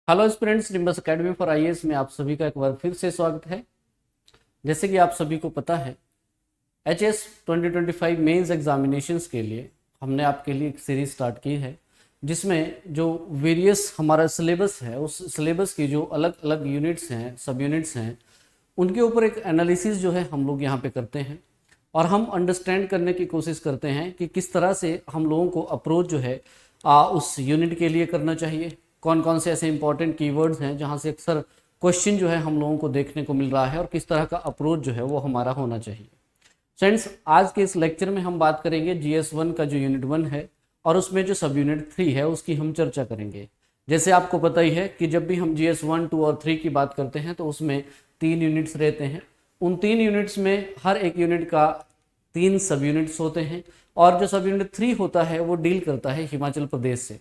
Hello students, nimbus academy for IAS में आप सभी का एक बार फिर से स्वागत है। जैसे कि आप सभी को पता है, एचएस 2025 मेंस एग्जामिनेशंस के लिए हमने आपके लिए एक सीरीज स्टार्ट की है, जिसमें जो वेरियस हमारा सिलेबस है, उस सिलेबस की जो अलग अलग यूनिट्स हैं, सब यूनिट्स हैं, उनके ऊपर एक एनालिसिस जो है हम लोग यहाँ पे करते हैं और हम अंडरस्टैंड करने की कोशिश करते हैं कि किस तरह से हम लोगों को अप्रोच जो है उस यूनिट के लिए करना चाहिए। कौन कौन से ऐसे इंपॉर्टेंट कीवर्ड्स हैं जहाँ से अक्सर क्वेश्चन जो है हम लोगों को देखने को मिल रहा है और किस तरह का अप्रोच जो है वो हमारा होना चाहिए। फ्रेंड्स, आज के इस लेक्चर में हम बात करेंगे GS1 का जो यूनिट 1 है और उसमें जो सब यूनिट 3 है उसकी हम चर्चा करेंगे। जैसे आपको पता ही है कि जब भी हम GS1, 2 और 3 की बात करते हैं तो उसमें 3 यूनिट्स रहते हैं। उन 3 यूनिट्स में हर एक यूनिट का 3 सब यूनिट्स होते हैं और जो सब यूनिट 3 होता है वो डील करता है हिमाचल प्रदेश से।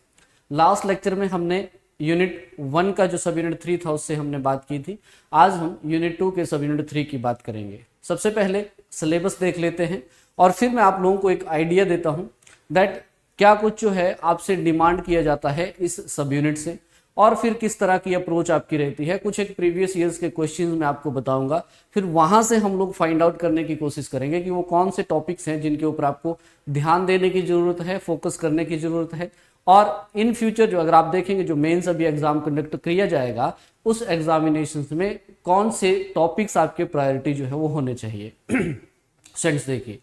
लास्ट लेक्चर में हमने यूनिट 1 का जो सब यूनिट 3 था उससे हमने बात की थी। आज हम यूनिट 2 के सब यूनिट 3 की बात करेंगे। सबसे पहले सिलेबस देख लेते हैं और फिर मैं आप लोगों को एक आइडिया देता हूं दैट क्या कुछ जो है आपसे डिमांड किया जाता है इस सब यूनिट से और फिर किस तरह की अप्रोच आपकी रहती है। कुछ एक प्रीवियस ईयर्स के क्वेश्चंस मैं आपको बताऊंगा, फिर वहां से हम लोग फाइंड आउट करने की कोशिश करेंगे कि वो कौन से टॉपिक्स हैं जिनके ऊपर आपको ध्यान देने की जरूरत है, फोकस करने की जरूरत है। और इन फ्यूचर जो अगर आप देखेंगे जो मेंस अभी एग्जाम कंडक्ट किया जाएगा उस एग्जामिनेशन में कौन से टॉपिक्स आपके प्रायोरिटी जो है वो होने चाहिए। फ्रेंड्स देखिए,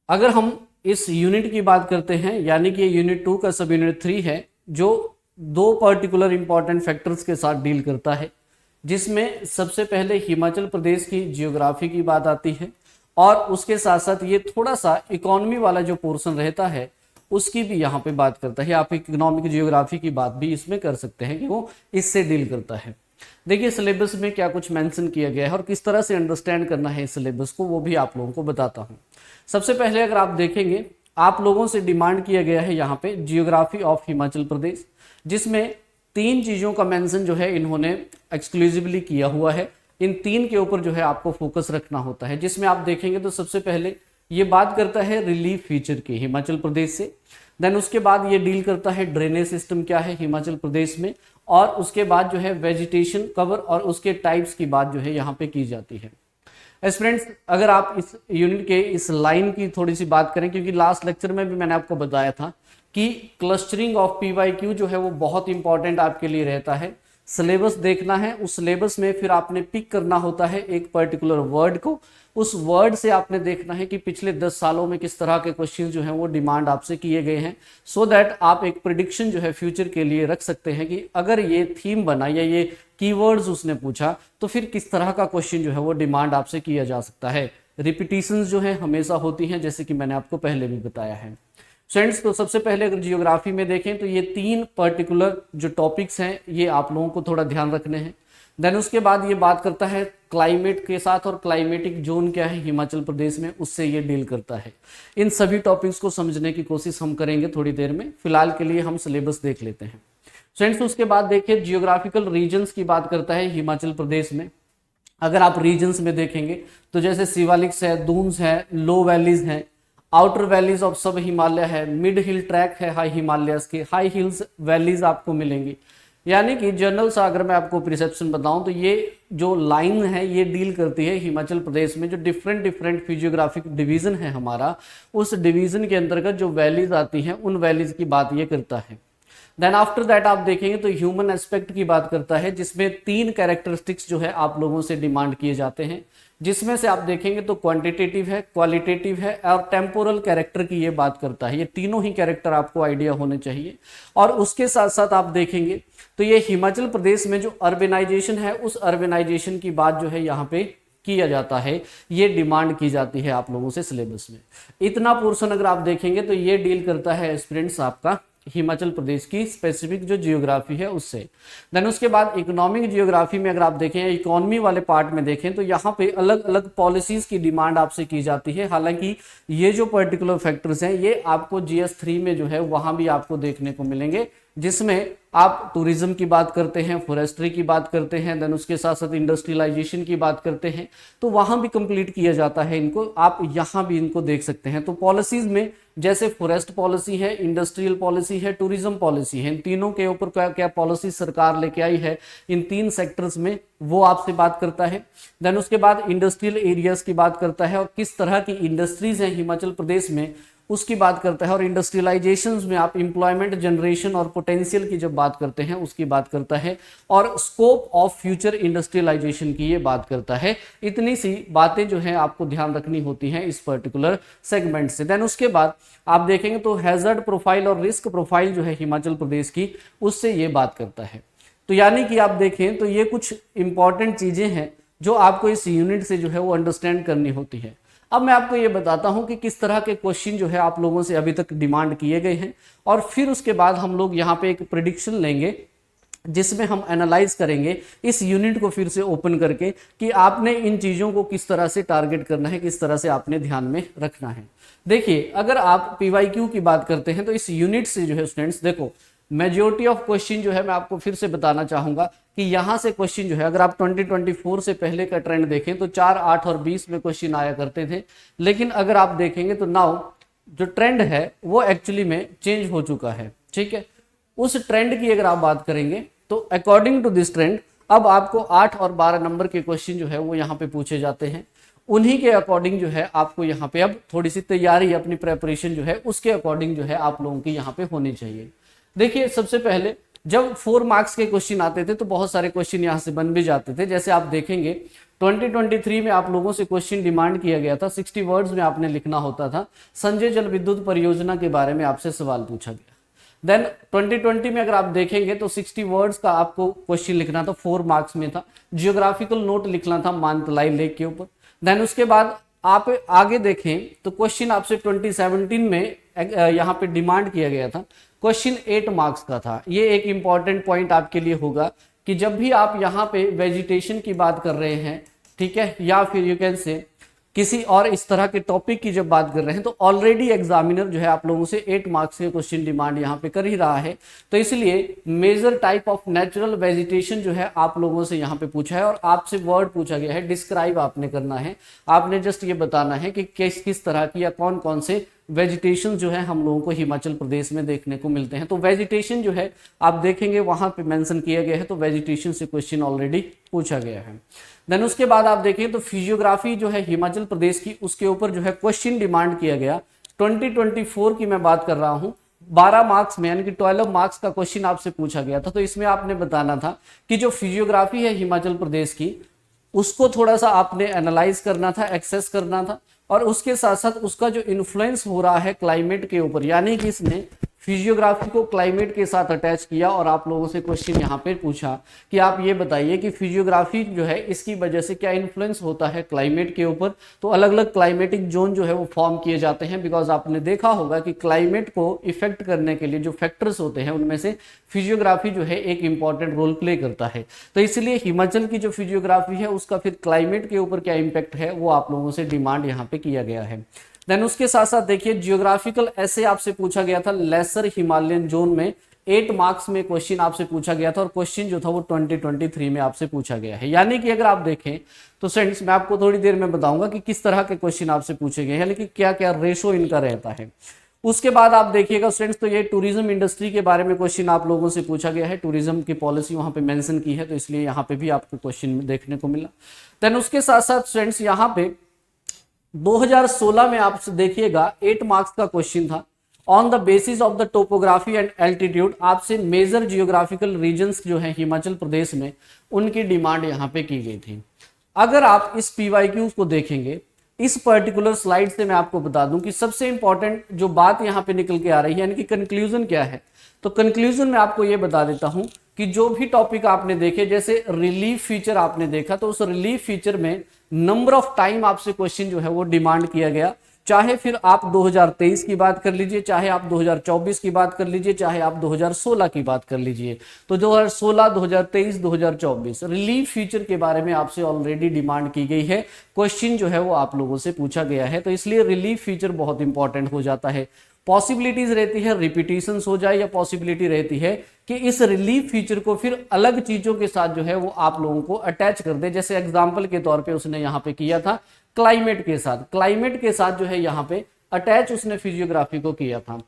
अगर हम इस यूनिट की बात करते हैं, यानी कि यूनिट 2 का सब यूनिट 3 है, जो 2 पर्टिकुलर इंपॉर्टेंट फैक्टर्स के साथ डील करता है, जिसमें सबसे पहले हिमाचल प्रदेश की जियोग्राफी की बात आती है और उसके साथ साथ ये थोड़ा सा इकोनॉमी वाला जो पोर्शन रहता है उसकी भी यहाँ पे बात करता है। आप इकोनॉमिक जियोग्राफी की बात भी इसमें कर सकते हैं कि वो इससे डील करता है। देखिए सिलेबस में क्या कुछ मेंशन किया गया है और किस तरह से अंडरस्टैंड करना है इस सिलेबस को, वो भी आप लोगों को बताता हूँ। सबसे पहले अगर आप देखेंगे, आप लोगों से डिमांड किया गया है यहाँ पे जियोग्राफी ऑफ हिमाचल प्रदेश, जिसमें 3 चीजों का मेंशन जो है इन्होंने एक्सक्लूसिवली किया हुआ है। इन 3 के ऊपर जो है आपको फोकस रखना होता है, जिसमें आप देखेंगे तो सबसे पहले ये बात करता है रिलीफ फीचर की हिमाचल प्रदेश से। देन उसके बाद ये डील करता है ड्रेनेज सिस्टम क्या है हिमाचल प्रदेश में, और उसके बाद जो है वेजिटेशन कवर और उसके टाइप्स की बात जो है यहाँ पे की जाती है। एस फ्रेंड्स, अगर आप इस यूनिट के इस लाइन की थोड़ी सी बात करें, क्योंकि लास्ट लेक्चर में भी मैंने आपको बताया था कि क्लस्टरिंग ऑफ PYQ जो है वो बहुत इंपॉर्टेंट आपके लिए रहता है। सिलेबस देखना है, उस सिलेबस में फिर आपने पिक करना होता है एक पर्टिकुलर वर्ड को, उस वर्ड से आपने देखना है कि पिछले 10 सालों में किस तरह के क्वेश्चन जो हैं वो डिमांड आपसे किए गए हैं, सो दैट आप एक प्रिडिक्शन जो है फ्यूचर के लिए रख सकते हैं कि अगर ये थीम बना या ये कीवर्ड्स उसने पूछा तो फिर किस तरह का क्वेश्चन जो है वो डिमांड आपसे किया जा सकता है। रिपीटिशंस जो है हमेशा होती हैं, जैसे कि मैंने आपको पहले भी बताया है। फ्रेंड्स, तो सबसे पहले अगर जियोग्राफी में देखें तो ये 3 पर्टिकुलर जो टॉपिक्स हैं ये आप लोगों को थोड़ा ध्यान रखने हैं। देन उसके बाद ये बात करता है क्लाइमेट के साथ, और क्लाइमेटिक जोन क्या है हिमाचल प्रदेश में, उससे ये डील करता है। इन सभी टॉपिक्स को समझने की कोशिश हम करेंगे थोड़ी देर में। फिलहाल के लिए हम सिलेबस देख लेते हैं। फ्रेंड्स, उसके बाद देखिए जियोग्राफिकल रीजन्स की बात करता है हिमाचल प्रदेश में। अगर आप रीजन्स में देखेंगे तो जैसे शिवालिक्स है, दून्स है, लो वैलीज है, आउटर वैलीज ऑफ सब हिमालय है, मिड हिल ट्रैक है हाई हिमालयस के, हाई हिल्स वैलीज आपको मिलेंगी। यानी कि जनरल सा अगर मैं आपको प्रिसेप्शन बताऊं तो ये जो लाइन है ये डील करती है हिमाचल प्रदेश में जो डिफरेंट फिजियोग्राफिक डिवीजन है हमारा, उस डिवीजन के अंतर्गत जो वैलीज आती हैं उन वैलीज की बात ये करता है। देन आफ्टर दैट आप देखेंगे तो ह्यूमन एस्पेक्ट की बात करता है, जिसमें 3 कैरेक्टरिस्टिक्स जो है आप लोगों से डिमांड किए जाते हैं, जिसमें से आप देखेंगे तो क्वांटिटेटिव है, क्वालिटेटिव है और टेम्पोरल कैरेक्टर की ये बात करता है। ये तीनों ही कैरेक्टर आपको आइडिया होने चाहिए। और उसके साथ साथ आप देखेंगे तो ये हिमाचल प्रदेश में जो अर्बेनाइजेशन है उस अर्बेनाइजेशन की बात जो है यहाँ पे किया जाता है, ये डिमांड की जाती है आप लोगों से सिलेबस में। इतना पोर्शन अगर आप देखेंगे तो ये डील करता है एस्पिरेंट्स आपका हिमाचल प्रदेश की स्पेसिफिक जो जियोग्राफी है उससे। देन उसके बाद इकोनॉमिक जियोग्राफी में अगर आप देखें, इकोनॉमी वाले पार्ट में देखें तो यहाँ पे अलग अलग पॉलिसीज की डिमांड आपसे की जाती है। हालांकि ये जो पर्टिकुलर फैक्टर्स हैं ये आपको GS3 में जो है वहां भी आपको देखने को मिलेंगे, जिसमें आप टूरिज्म की बात करते हैं, फॉरेस्ट्री की बात करते हैं, देन उसके साथ साथ इंडस्ट्रियलाइजेशन की बात करते हैं, तो वहां भी कंप्लीट किया जाता है इनको, आप यहां भी इनको देख सकते हैं। तो पॉलिसीज में जैसे फॉरेस्ट पॉलिसी है, इंडस्ट्रियल पॉलिसी है, टूरिज्म पॉलिसी है, इन तीनों के ऊपर क्या क्या पॉलिसी सरकार लेके आई है इन 3 सेक्टर्स में, वो आपसे बात करता है। देन उसके बाद इंडस्ट्रियल एरियाज की बात करता है और किस तरह की इंडस्ट्रीज हैं हिमाचल प्रदेश में उसकी बात करता है। और इंडस्ट्रियलाइजेशन में आप इंप्लॉयमेंट जनरेशन और पोटेंशियल की जब बात करते हैं उसकी बात करता है, और स्कोप ऑफ फ्यूचर इंडस्ट्रियलाइजेशन की ये बात करता है। इतनी सी बातें जो है आपको ध्यान रखनी होती हैं इस पर्टिकुलर सेगमेंट से। देन उसके बाद आप देखेंगे तो हैजर्ड प्रोफाइल और रिस्क प्रोफाइल जो है हिमाचल प्रदेश की, उससे ये बात करता है। तो यानी कि आप देखें तो ये कुछ इंपॉर्टेंट चीजें हैं जो आपको इस यूनिट से जो है वो अंडरस्टैंड करनी होती है। अब मैं आपको ये बताता हूं कि किस तरह के क्वेश्चन जो है आप लोगों से अभी तक डिमांड किए गए हैं, और फिर उसके बाद हम लोग यहाँ पे एक प्रिडिक्शन लेंगे जिसमें हम एनालाइज करेंगे इस यूनिट को फिर से ओपन करके कि आपने इन चीजों को किस तरह से टारगेट करना है, किस तरह से आपने ध्यान में रखना है। देखिए, अगर आप PYQ की बात करते हैं तो इस यूनिट से जो है स्टूडेंट्स देखो मेजॉरिटी ऑफ क्वेश्चन जो है मैं आपको फिर से बताना चाहूंगा कि यहां से क्वेश्चन जो है अगर आप 2024 से पहले का ट्रेंड देखें तो 4, 8 और 20 में क्वेश्चन आया करते थे, लेकिन अगर आप देखेंगे तो नाउ जो ट्रेंड है वो एक्चुअली में चेंज हो चुका है। ठीक है, उस ट्रेंड की अगर आप बात करेंगे तो अकॉर्डिंग टू दिस ट्रेंड अब आपको 8 और 12 नंबर के क्वेश्चन जो है वो यहाँ पे पूछे जाते हैं। उन्हीं के अकॉर्डिंग जो है आपको यहाँ पे अब थोड़ी सी तैयारी, अपनी प्रेपरेशन जो है उसके अकॉर्डिंग जो है आप लोगों की यहाँ पे होनी चाहिए। देखिए, सबसे पहले जब 4 मार्क्स के क्वेश्चन आते थे तो बहुत सारे क्वेश्चन यहाँ से बन भी जाते थे। जैसे आप देखेंगे 2023 में आप लोगों से क्वेश्चन डिमांड किया गया था, 60 वर्ड्स में आपने लिखना होता था, संजय जल विद्युत परियोजना के बारे में आपसे सवाल पूछा गया। देन 2020 में अगर आप देखेंगे तो 60 वर्ड्स का आपको क्वेश्चन लिखना था, 4 मार्क्स में था। जियोग्राफिकल नोट लिखना था मानतलाई लेक के ऊपर। देन उसके बाद आप आगे देखें तो क्वेश्चन आपसे 2017 में यहाँ पे डिमांड किया गया था, क्वेश्चन 8 मार्क्स का था। ये एक इंपॉर्टेंट पॉइंट आपके लिए होगा कि जब भी आप यहाँ पे वेजिटेशन की बात कर रहे हैं, ठीक है, या फिर यू कैन से किसी और इस तरह के टॉपिक की जब बात कर रहे हैं तो ऑलरेडी एग्जामिनर जो है आप लोगों से 8 मार्क्स के क्वेश्चन डिमांड यहाँ पे कर ही रहा है। तो इसलिए major type of natural vegetation जो है आप लोगों से यहाँ पे पूछा है और आपसे वर्ड पूछा गया है, डिस्क्राइब आपने करना है। आपने जस्ट ये बताना है कि किस तरह की या कौन कौन से वेजिटेशन जो है हम लोगों को हिमाचल प्रदेश में देखने को मिलते हैं। तो वेजिटेशन जो है आप देखेंगे वहां पे मेंशन किया गया है, तो वेजिटेशन से क्वेश्चन ऑलरेडी पूछा गया है। देन उसके बाद आप देखें तो फिजियोग्राफी जो है हिमाचल प्रदेश की, उसके ऊपर जो है क्वेश्चन डिमांड किया गया 2024 की मैं बात कर रहा हूं, 12 मार्क्स में यानी कि 12 मार्क्स का क्वेश्चन आपसे पूछा गया था। तो इसमें आपने बताना था कि जो फिजियोग्राफी है हिमाचल प्रदेश की उसको थोड़ा सा आपने एनालाइज करना था, एक्सेस करना था, और उसके साथ साथ उसका जो इन्फ्लुएंस हो रहा है क्लाइमेट के ऊपर, यानी कि इसने फिजियोग्राफी को क्लाइमेट के साथ अटैच किया और आप लोगों से क्वेश्चन यहाँ पे पूछा कि आप ये बताइए कि फिजियोग्राफी जो है इसकी वजह से क्या इन्फ्लुएंस होता है क्लाइमेट के ऊपर। तो अलग अलग क्लाइमेटिक जोन जो है वो फॉर्म किए जाते हैं, बिकॉज आपने देखा होगा कि क्लाइमेट को इफेक्ट करने के लिए जो फैक्टर्स होते हैं उनमें से फिजियोग्राफी जो है एक इंपॉर्टेंट रोल प्ले करता है। तो इसलिए हिमाचल की जो फिजियोग्राफी है उसका फिर क्लाइमेट के ऊपर क्या इम्पैक्ट है वो आप लोगों से डिमांड यहाँ पे किया गया है। देन उसके साथ साथ देखिए जियोग्राफिकल ऐसे आपसे पूछा गया था, लेसर हिमालयन जोन में 8 मार्क्स में क्वेश्चन आपसे पूछा गया था और क्वेश्चन जो था वो 2023 में आपसे पूछा गया है। यानी कि अगर आप देखें तो फ्रेंड्स मैं आपको थोड़ी देर में बताऊंगा कि किस तरह के क्वेश्चन आपसे पूछे गए हैं, यानी कि क्या क्या रेशो इनका रहता है। उसके बाद आप देखिएगा फ्रेंड्स तो ये टूरिज्म इंडस्ट्री के बारे में क्वेश्चन आप लोगों से पूछा गया है, टूरिज्म की पॉलिसी वहां पे मेंशन की है, तो इसलिए यहाँ पे भी आपको क्वेश्चन देखने को मिला। देन उसके साथ साथ फ्रेंड्स यहाँ पे 2016 में आप देखिएगा 8 मार्क्स का क्वेश्चन था, on the basis of the topography and altitude आपसे मेजर जियोग्राफिकल रीजन्स जो है हिमाचल प्रदेश में उनकी डिमांड यहाँ पे की गई थी। अगर आप इस PYQ को देखेंगे इस पर्टिकुलर स्लाइड से मैं आपको बता दूं कि सबसे इंपॉर्टेंट जो बात यहाँ पे निकल के आ रही है यानी कि कंक्लूजन क्या है। तो कंक्लूजन में आपको ये बता देता हूं कि जो भी टॉपिक आपने देखे, जैसे रिलीफ फीचर आपने देखा, तो उस रिलीफ फीचर में नंबर ऑफ टाइम आपसे क्वेश्चन जो है वो डिमांड किया गया, चाहे फिर आप 2023 की बात कर लीजिए, चाहे आप 2024 की बात कर लीजिए, चाहे आप 2016 की बात कर लीजिए। तो 2016, 2023, 2024 रिलीफ फीचर के बारे में आपसे ऑलरेडी डिमांड की गई है, क्वेश्चन जो है वो आप लोगों से पूछा गया है। तो इसलिए रिलीफ फीचर बहुत इंपॉर्टेंट हो जाता है। पॉसिबिलिटीज रहती है रिपीटिशंस हो जाए, या पॉसिबिलिटी रहती है कि इस रिलीफ फीचर को फिर अलग चीजों के साथ जो है वो आप लोगों को अटैच कर दे। जैसे एग्जाम्पल के तौर पे उसने यहाँ पे किया था क्लाइमेट के साथ, क्लाइमेट के साथ जो है यहाँ पे अटैच उसने फिजियोग्राफी को किया था।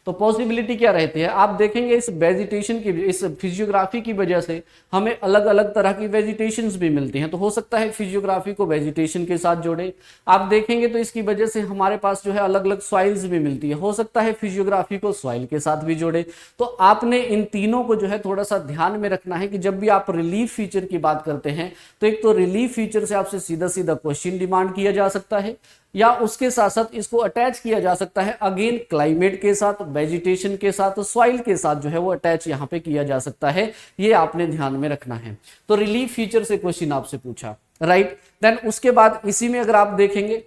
तो पॉसिबिलिटी क्या रहती है, आप देखेंगे इस वेजिटेशन की, इस फिजियोग्राफी की वजह से हमें अलग अलग तरह की वेजिटेशंस भी मिलती हैं। तो हो सकता है फिजियोग्राफी को वेजिटेशन के साथ जोड़े। आप देखेंगे तो इसकी वजह से हमारे पास जो है अलग अलग सॉइल्स भी मिलती है, हो सकता है फिजियोग्राफी को सॉइल के साथ भी जोड़े। तो आपने इन तीनों को जो है थोड़ा सा ध्यान में रखना है कि जब भी आप रिलीफ फीचर की बात करते हैं तो एक तो रिलीफ फीचर से आपसे सीधा सीधा क्वेश्चन डिमांड किया जा सकता है, या उसके साथ साथ इसको अटैच किया जा सकता है अगेन क्लाइमेट के साथ, वेजिटेशन के साथ, सॉइल के साथ जो है वो अटैच यहां पे किया जा सकता है। ये आपने ध्यान में रखना है। तो रिलीफ फीचर से क्वेश्चन आपसे पूछा, राइट। देन उसके बाद इसी में अगर आप देखेंगे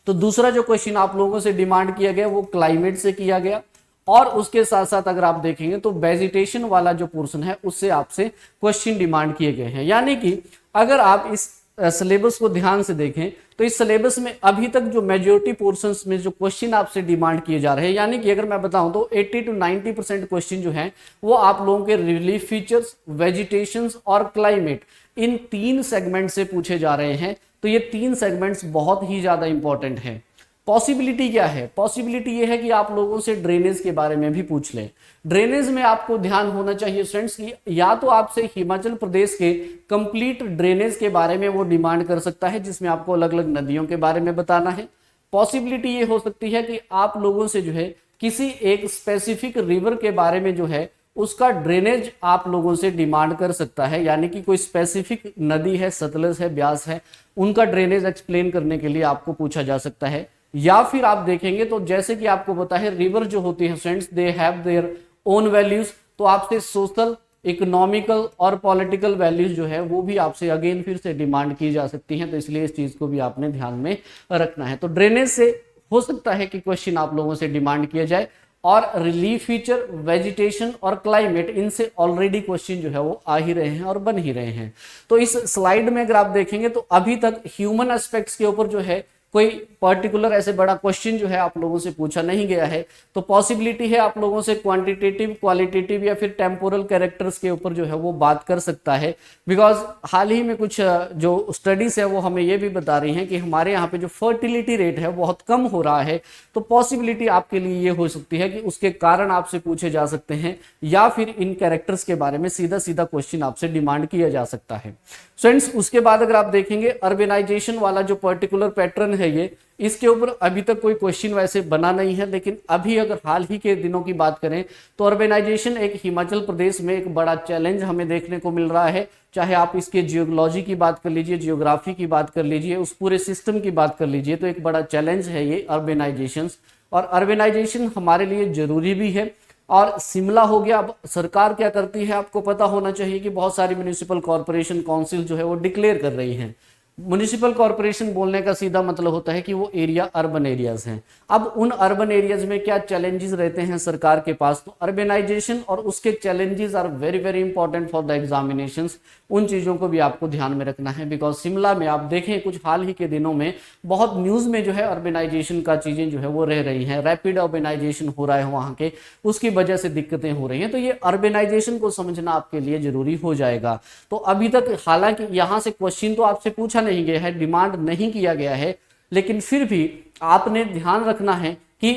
तो दूसरा जो क्वेश्चन आप लोगों से डिमांड किया गया वो क्लाइमेट से किया गया, और उसके साथ साथ अगर आप देखेंगे तो वेजिटेशन वाला जो पोर्शन है उससे आपसे क्वेश्चन डिमांड किए गए हैं। यानी कि अगर आप इस सिलेबस को ध्यान से देखें तो इस सिलेबस में अभी तक जो मेजॉरिटी पोर्शंस में जो क्वेश्चन आपसे डिमांड किए जा रहे हैं, यानी कि अगर मैं बताऊं तो 80 to 90% क्वेश्चन जो हैं वो आप लोगों के रिलीफ फीचर्स, वेजिटेशंस और क्लाइमेट, इन 3 सेगमेंट से पूछे जा रहे हैं। तो ये 3 सेगमेंट्स बहुत ही ज्यादा इंपॉर्टेंट हैं। पॉसिबिलिटी क्या है, पॉसिबिलिटी ये है कि आप लोगों से ड्रेनेज के बारे में भी पूछ लें। ड्रेनेज में आपको ध्यान होना चाहिए फ्रेंड्स कि या तो आपसे हिमाचल प्रदेश के कंप्लीट ड्रेनेज के बारे में वो डिमांड कर सकता है, जिसमें आपको अलग अलग नदियों के बारे में बताना है। पॉसिबिलिटी ये हो सकती है कि आप लोगों से जो है किसी एक स्पेसिफिक रिवर के बारे में जो है उसका ड्रेनेज आप लोगों से डिमांड कर सकता है, यानी कि कोई स्पेसिफिक नदी है, सतलज है, ब्यास है, उनका ड्रेनेज एक्सप्लेन करने के लिए आपको पूछा जा सकता है। या फिर आप देखेंगे तो जैसे कि आपको पता है रिवर जो होती है friends, they have their own values, तो आपसे सोशल, इकोनॉमिकल और पॉलिटिकल वैल्यूज जो है वो भी आपसे अगेन फिर से डिमांड की जा सकती हैं। तो इसलिए इस चीज को भी आपने ध्यान में रखना है। तो ड्रेनेज से हो सकता है कि क्वेश्चन आप लोगों से डिमांड किया जाए, और रिलीफ फीचर, वेजिटेशन और क्लाइमेट, इनसे ऑलरेडी क्वेश्चन जो है वो आ ही रहे हैं और बन ही रहे हैं। तो इस स्लाइड में अगर आप देखेंगे तो अभी तक ह्यूमन एस्पेक्ट्स के ऊपर जो है कोई पर्टिकुलर ऐसे बड़ा क्वेश्चन जो है आप लोगों से पूछा नहीं गया है। तो पॉसिबिलिटी है आप लोगों से क्वांटिटेटिव, क्वालिटेटिव या फिर टेम्पोरल कैरेक्टर्स के ऊपर जो है वो बात कर सकता है। बिकॉज हाल ही में कुछ जो स्टडीज है वो हमें ये भी बता रही हैं कि हमारे यहाँ पे जो फर्टिलिटी रेट है बहुत कम हो रहा है। तो पॉसिबिलिटी आपके लिए ये हो सकती है कि उसके कारण आपसे पूछे जा सकते हैं, या फिर इन कैरेक्टर्स के बारे में सीधा सीधा क्वेश्चन आपसे डिमांड किया जा सकता है। फ्रेंड्स उसके बाद अगर आप देखेंगे अर्बेनाइजेशन वाला जो पर्टिकुलर पैटर्न है ये, इसके ऊपर अभी तक कोई क्वेश्चन वैसे बना नहीं है, लेकिन अभी अगर हाल ही के दिनों की बात करें तो अर्बेनाइजेशन एक हिमाचल प्रदेश में एक बड़ा चैलेंज हमें देखने को मिल रहा है। चाहे आप इसके जियोलॉजी की बात कर लीजिए, जियोग्राफी की बात कर लीजिए, उस पूरे सिस्टम की बात कर लीजिए, तो एक बड़ा चैलेंज है ये अर्बेनाइजेशन। और अर्बेनाइजेशन हमारे लिए जरूरी भी है। और शिमला हो गया, अब सरकार क्या करती है आपको पता होना चाहिए कि बहुत सारी म्यूनिसिपल कॉर्पोरेशन काउंसिल जो है वो डिक्लेयर कर रही हैं। म्युनिसिपल कॉर्पोरेशन बोलने का सीधा मतलब होता है कि वो एरिया अर्बन एरियाज हैं। अब उन अर्बन एरियाज में क्या चैलेंजेस रहते हैं सरकार के पास, तो अर्बेनाइजेशन और उसके challenges are very very important for the examinations. उन चीज़ों को भी आपको ध्यान में रखना है। बिकॉज शिमला में आप देखें कुछ हाल ही के दिनों में बहुत न्यूज़ में जो है अर्बेनाइजेशन का चीज़ें जो है वो रह रही हैं, रैपिड अर्बेनाइजेशन हो रहा है वहाँ के, उसकी वजह से दिक्कतें हो रही हैं। तो ये अर्बेनाइजेशन को समझना आपके लिए जरूरी हो जाएगा। तो अभी तक हालांकि यहाँ से क्वेश्चन तो आपसे पूछा नहीं गया है, डिमांड नहीं किया गया है, लेकिन फिर भी आपने ध्यान रखना है कि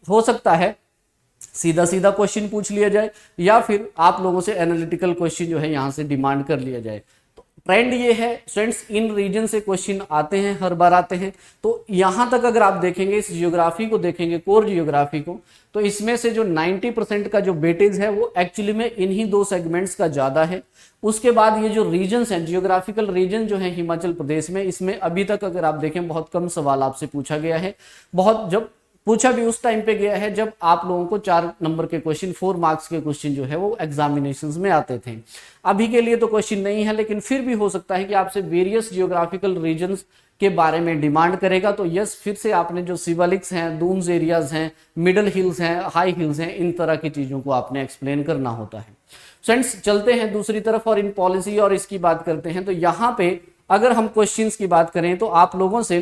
हो सकता है सीधा सीधा क्वेश्चन पूछ लिया जाए, या फिर आप लोगों से एनालिटिकल क्वेश्चन जो है यहां से डिमांड कर लिया जाए। तो ट्रेंड ये है फ्रेंड्स, इन रीजन से क्वेश्चन आते हैं, हर बार आते हैं। तो यहां तक अगर आप देखेंगे, इस जियोग्राफी को देखेंगे, कोर जियोग्राफी को, तो इसमें से जो 90% का जो वेटेज है वो एक्चुअली में इन्हीं 2 सेगमेंट्स का ज्यादा है। उसके बाद ये जो रीजन्स हैं, जियोग्राफिकल रीजन जो है हिमाचल प्रदेश में, इसमें अभी तक अगर आप देखें बहुत कम सवाल आपसे पूछा गया है। बहुत जब पूछा भी उस टाइम पे गया है जब आप लोगों को 4 नंबर के क्वेश्चन, 4 मार्क्स के क्वेश्चन जो है वो एग्जामिनेशंस में आते थे। अभी के लिए तो क्वेश्चन नहीं है, लेकिन फिर भी हो सकता है कि आपसे वेरियस जियोग्राफिकल रीजन्स के बारे में डिमांड करेगा। तो यस, फिर से आपने जो सिवालिक्स हैं, दून्स एरियाज हैं, मिडल हिल्स हैं, हाई हिल्स हैं, इन तरह की चीजों को आपने एक्सप्लेन करना होता है। फ्रेंड्स चलते हैं दूसरी तरफ और इन पॉलिसी और इसकी बात करते हैं। तो यहाँ पे अगर हम क्वेश्चंस की बात करें तो आप लोगों से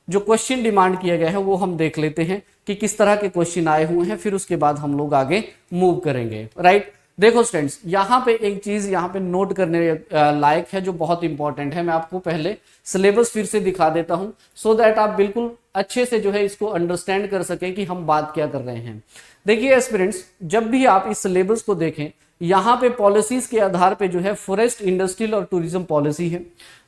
जो क्वेश्चन डिमांड किया गया है वो हम देख लेते हैं कि किस तरह के क्वेश्चन आए हुए हैं, फिर उसके बाद हम लोग आगे मूव करेंगे। राइट, देखो स्टूडेंट्स, यहाँ पे एक चीज यहाँ पे नोट करने लायक है जो बहुत इंपॉर्टेंट है। मैं आपको पहले सिलेबस फिर से दिखा देता हूँ सो दैट आप बिल्कुल अच्छे से जो है इसको अंडरस्टैंड कर सकें कि हम बात क्या कर रहे हैं। देखिए एस्पिरेंट्स, जब भी आप इस सिलेबस को देखें, यहाँ पे पॉलिसीज के आधार पे जो है फॉरेस्ट, इंडस्ट्रियल और टूरिज्म पॉलिसी है।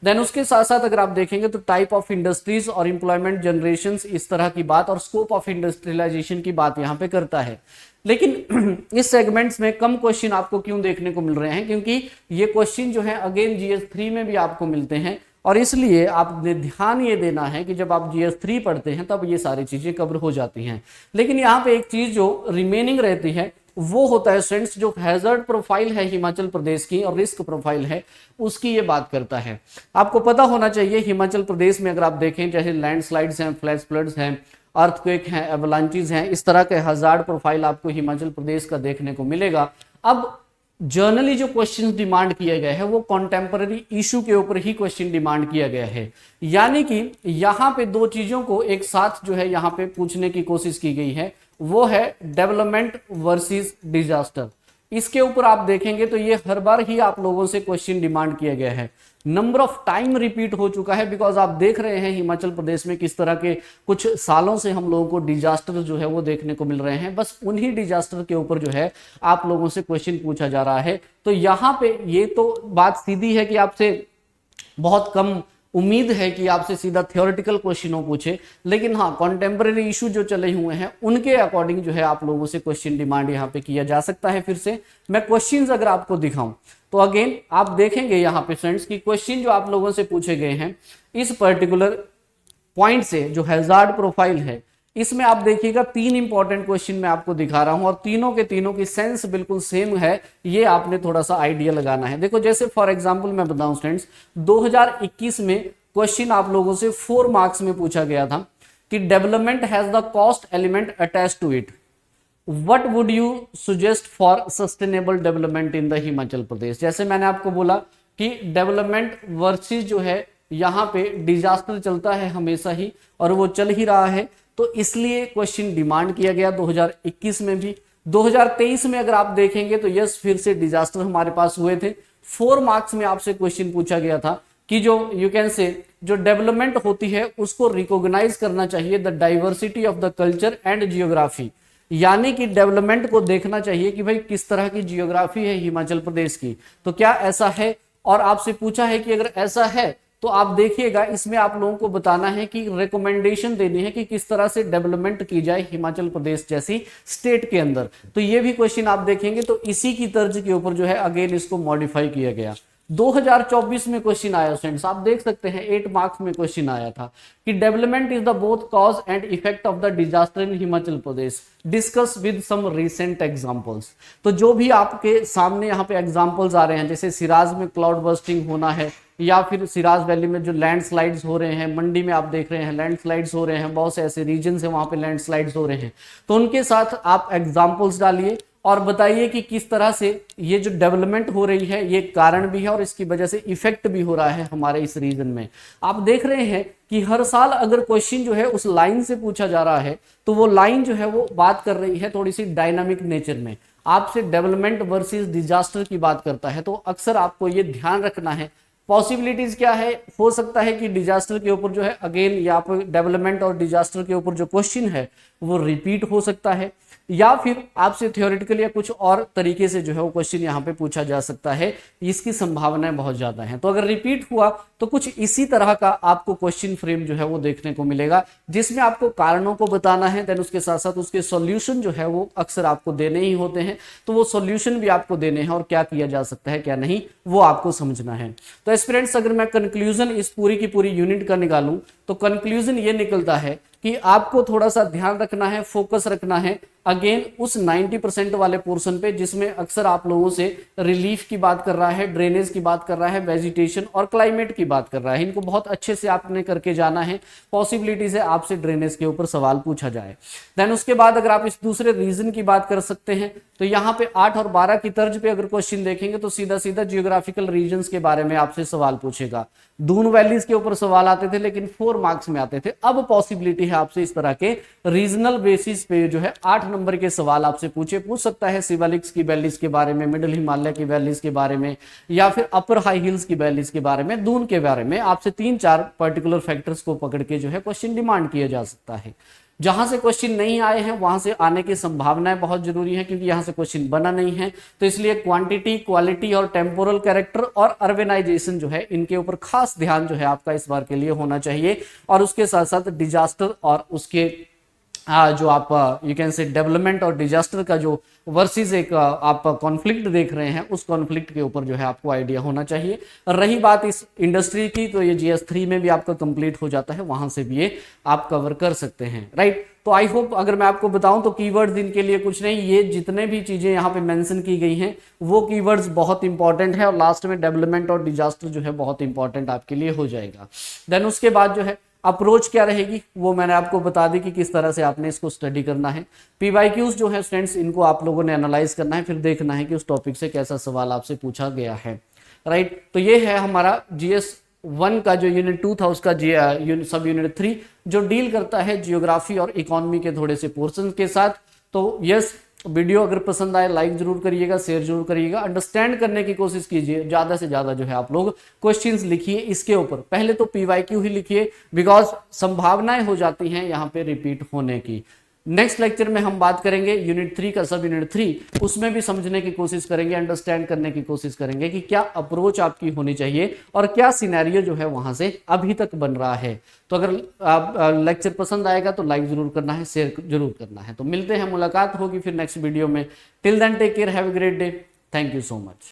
देन उसके साथ साथ अगर आप देखेंगे तो टाइप ऑफ इंडस्ट्रीज और एम्प्लॉयमेंट जनरेशन, इस तरह की बात, और स्कोप ऑफ इंडस्ट्रियलाइजेशन की बात यहाँ पे करता है। लेकिन इस सेगमेंट्स में कम क्वेश्चन आपको क्यों देखने को मिल रहे हैं, क्योंकि ये क्वेश्चन जो है अगेन GS3 में भी आपको मिलते हैं, और इसलिए आपने ध्यान ये देना है कि जब आप GS3 पढ़ते हैं तब ये सारी चीजें कवर हो जाती हैं। लेकिन यहाँ पे एक चीज जो रिमेनिंग रहती है वो होता है स्टूडेंट्स, जो हैजर्ड प्रोफाइल है हिमाचल प्रदेश की और रिस्क प्रोफाइल है उसकी ये बात करता है। आपको पता होना चाहिए हिमाचल प्रदेश में अगर आप देखें, चाहे लैंडस्लाइड्स हैं, फ्लैश फ्लड्स हैं, अर्थक्वेक हैं, एवलांचेस हैं, इस तरह के हैजार्ड प्रोफाइल आपको हिमाचल प्रदेश का देखने को मिलेगा। अब जर्नली जो क्वेश्चन डिमांड किए गए हैं वो कॉन्टेम्पररी इशू के ऊपर ही क्वेश्चन डिमांड किया गया है, यानी कि यहाँ पे दो चीजों को एक साथ जो है यहाँ पे पूछने की कोशिश की गई है, वो है डेवलपमेंट वर्सेस डिजास्टर। इसके ऊपर आप देखेंगे तो ये हर बार ही आप लोगों से क्वेश्चन डिमांड किया गया है, नंबर ऑफ टाइम रिपीट हो चुका है, बिकॉज आप देख रहे हैं हिमाचल प्रदेश में किस तरह के कुछ सालों से हम लोगों को डिजास्टर जो है वो देखने को मिल रहे हैं। बस उन्हीं डिजास्टर के ऊपर जो है आप लोगों से क्वेश्चन पूछा जा रहा है। तो यहाँ पे ये तो बात सीधी है कि आपसे बहुत कम उम्मीद है कि आपसे सीधा थियोरेटिकल क्वेश्चनों पूछे, लेकिन हाँ कॉन्टेम्पररी इशू जो चले हुए हैं उनके अकॉर्डिंग जो है आप लोगों से क्वेश्चन डिमांड यहाँ पे किया जा सकता है। फिर से मैं क्वेश्चंस अगर आपको दिखाऊं तो अगेन आप देखेंगे यहाँ पे फ्रेंड्स कि क्वेश्चन जो आप लोगों से पूछे गए हैं इस पर्टिकुलर पॉइंट से, जो हैजार्ड प्रोफाइल है, इसमें आप देखिएगा 3 इंपॉर्टेंट क्वेश्चन मैं आपको दिखा रहा हूं और तीनों के तीनों की सेंस बिल्कुल सेम है, ये आपने थोड़ा सा आइडिया लगाना है। देखो जैसे फॉर एग्जांपल मैं बताऊं स्टूडेंट्स, 2021 में क्वेश्चन आप लोगों से 4 मार्क्स में पूछा गया था कि development has the cost element attached to it, what would you suggest for sustainable development in the Himachal Pradesh. जैसे मैंने आपको बोला कि डेवलपमेंट वर्सेस जो है यहाँ पे डिजास्टर चलता है हमेशा ही और वो चल ही रहा है, तो इसलिए क्वेश्चन डिमांड किया गया 2021 में भी। 2023 में अगर आप देखेंगे तो यस फिर से डिजास्टर हमारे पास हुए थे। 4 मार्क्स में आपसे क्वेश्चन पूछा गया था कि जो यू कैन से जो डेवलपमेंट होती है उसको रिकॉग्नाइज करना चाहिए the diversity of the culture and geography, यानी कि डेवलपमेंट को देखना चाहिए कि भाई किस तरह की जियोग्राफी है हिमाचल प्रदेश की, तो क्या ऐसा है। और आपसे पूछा है कि अगर ऐसा है तो आप देखिएगा इसमें आप लोगों को बताना है कि रिकमेंडेशन देनी है कि किस तरह से डेवलपमेंट की जाए हिमाचल प्रदेश जैसी स्टेट के अंदर। तो ये भी क्वेश्चन आप देखेंगे तो इसी की तर्ज के ऊपर जो है अगेन इसको मॉडिफाई किया गया। 2024 में क्वेश्चन आया स्टूडेंट्स, आप देख सकते हैं 8 मार्क्स में क्वेश्चन आया था कि development is the both cause and effect of the disaster in Himachal Pradesh, discuss with some recent examples. तो जो भी आपके सामने यहाँ पे एग्जांपल्स आ रहे हैं, जैसे सिराज में क्लाउड बर्स्टिंग होना है, या फिर सिराज वैली में जो लैंडस्लाइड्स हो रहे हैं, मंडी में आप देख रहे हैं लैंडस्लाइड्स हो रहे हैं, बहुत से ऐसे रीजन है वहां पे लैंडस्लाइड्स हो रहे हैं, तो उनके साथ आप एग्जांपल्स डालिए और बताइए कि किस तरह से ये जो डेवलपमेंट हो रही है ये कारण भी है और इसकी वजह से इफेक्ट भी हो रहा है हमारे इस रीजन में। आप देख रहे हैं कि हर साल अगर क्वेश्चन जो है उस लाइन से पूछा जा रहा है तो वो लाइन जो है वो बात कर रही है थोड़ी सी डायनामिक नेचर में, आपसे डेवलपमेंट वर्सेस डिजास्टर की बात करता है। तो अक्सर आपको ये ध्यान रखना है पॉसिबिलिटीज क्या है, हो सकता है कि डिजास्टर के ऊपर जो है अगेन यहाँ पर डेवलपमेंट और डिजास्टर के ऊपर जो क्वेश्चन है वो रिपीट हो सकता है, या फिर आपसे थ्योरेटिकल या कुछ और तरीके से जो है वो क्वेश्चन यहाँ पे पूछा जा सकता है, इसकी संभावनाएं बहुत ज्यादा हैं। तो अगर रिपीट हुआ तो कुछ इसी तरह का आपको क्वेश्चन फ्रेम जो है वो देखने को मिलेगा, जिसमें आपको कारणों को बताना है, देन उसके साथ साथ उसके सॉल्यूशन जो है वो अक्सर आपको देने ही होते हैं, तो वो सॉल्यूशन भी आपको देने हैं और क्या किया जा सकता है क्या नहीं वो आपको समझना है। तो एस्पिरेंट्स अगर मैं कंक्लूजन इस पूरी की पूरी यूनिट का निकालूं तो कंक्लूजन ये निकलता है कि आपको थोड़ा सा ध्यान रखना है, फोकस रखना है अगेन उस 90% वाले पोर्शन पे जिसमें अक्सर आप लोगों से रिलीफ की बात कर रहा है, ड्रेनेज की बात कर रहा है, वेजिटेशन और क्लाइमेट की बात कर रहा है। इनको बहुत अच्छे से आपने करके जाना है। पॉसिबिलिटीज है आपसे ड्रेनेज के ऊपर सवाल पूछा जाए। देन उसके बाद अगर आप इस दूसरे रीजन की बात कर सकते हैं तो यहाँ पे 8 और 12 की तर्ज पे अगर क्वेश्चन देखेंगे तो सीधा सीधा जियोग्राफिकल रीजन्स के बारे में आपसे सवाल पूछेगा। दून वैलीज के ऊपर सवाल आते थे लेकिन 4 मार्क्स में आते थे। अब पॉसिबिलिटी है आपसे इस तरह के रीजनल बेसिस पे जो है 8 नंबर के सवाल आपसे पूछ सकता है। शिवालिक्स की वैलीज के बारे में, मिडिल हिमालय की वैलीज के बारे में, या फिर अपर हाई हिल्स की वैलीज के बारे में, दून के बारे में आपसे 3-4 पर्टिकुलर फैक्टर्स को पकड़ के जो है क्वेश्चन डिमांड किया जा सकता है। जहां से क्वेश्चन नहीं आए हैं वहां से आने की संभावनाएं बहुत जरूरी है, क्योंकि यहां से क्वेश्चन बना नहीं है। तो इसलिए क्वांटिटी, क्वालिटी और टेम्पोरल कैरेक्टर और अर्बेनाइजेशन जो है इनके ऊपर खास ध्यान जो है आपका इस बार के लिए होना चाहिए। और उसके साथ साथ डिजास्टर और उसके जो आप यू कैन से डेवलपमेंट और डिजास्टर का जो वर्सेस एक आप कॉन्फ्लिक्ट देख रहे हैं, उस कॉन्फ्लिक्ट के ऊपर जो है आपको आइडिया होना चाहिए। रही बात इस इंडस्ट्री की तो ये GS3 में भी आपका कंप्लीट हो जाता है, वहां से भी ये आप कवर कर सकते हैं, राइट। तो आई होप, अगर मैं आपको बताऊं तो कीवर्ड्स इनके लिए कुछ नहीं, ये जितने भी चीजें यहाँ पे मेंशन की गई हैं वो कीवर्ड्स बहुत इंपॉर्टेंट है। और लास्ट में डेवलपमेंट और डिजास्टर जो है बहुत इंपॉर्टेंट आपके लिए हो जाएगा। देन उसके बाद जो है अप्रोच क्या रहेगी वो मैंने आपको बता दी कि किस तरह से आपने इसको स्टडी करना है। PYQs जो है स्टूडेंट्स, इनको आप लोगों ने एनालाइज करना है, फिर देखना है कि उस टॉपिक से कैसा सवाल आपसे पूछा गया है, राइट। तो ये है हमारा GS1 का जो यूनिट 2 था, उसका सब यूनिट 3 जो डील करता है जियोग्राफी और इकोनॉमी के थोड़े से पोर्शन के साथ। तो यस, वीडियो अगर पसंद आए लाइक जरूर करिएगा, शेयर जरूर करिएगा, अंडरस्टैंड करने की कोशिश कीजिए। ज्यादा से ज्यादा जो है आप लोग क्वेश्चंस लिखिए इसके ऊपर। पहले तो PYQ ही लिखिए, बिकॉज संभावनाएं हो जाती हैं यहाँ पे रिपीट होने की। नेक्स्ट लेक्चर में हम बात करेंगे यूनिट 3 का, सब यूनिट 3, उसमें भी समझने की कोशिश करेंगे, अंडरस्टैंड करने की कोशिश करेंगे कि क्या अप्रोच आपकी होनी चाहिए और क्या सिनेरियो जो है वहां से अभी तक बन रहा है। तो अगर लेक्चर पसंद आएगा तो लाइक जरूर करना है, शेयर जरूर करना है। तो मिलते हैं, मुलाकात होगी फिर नेक्स्ट वीडियो में। Till then take care, have a great day, thank you so much.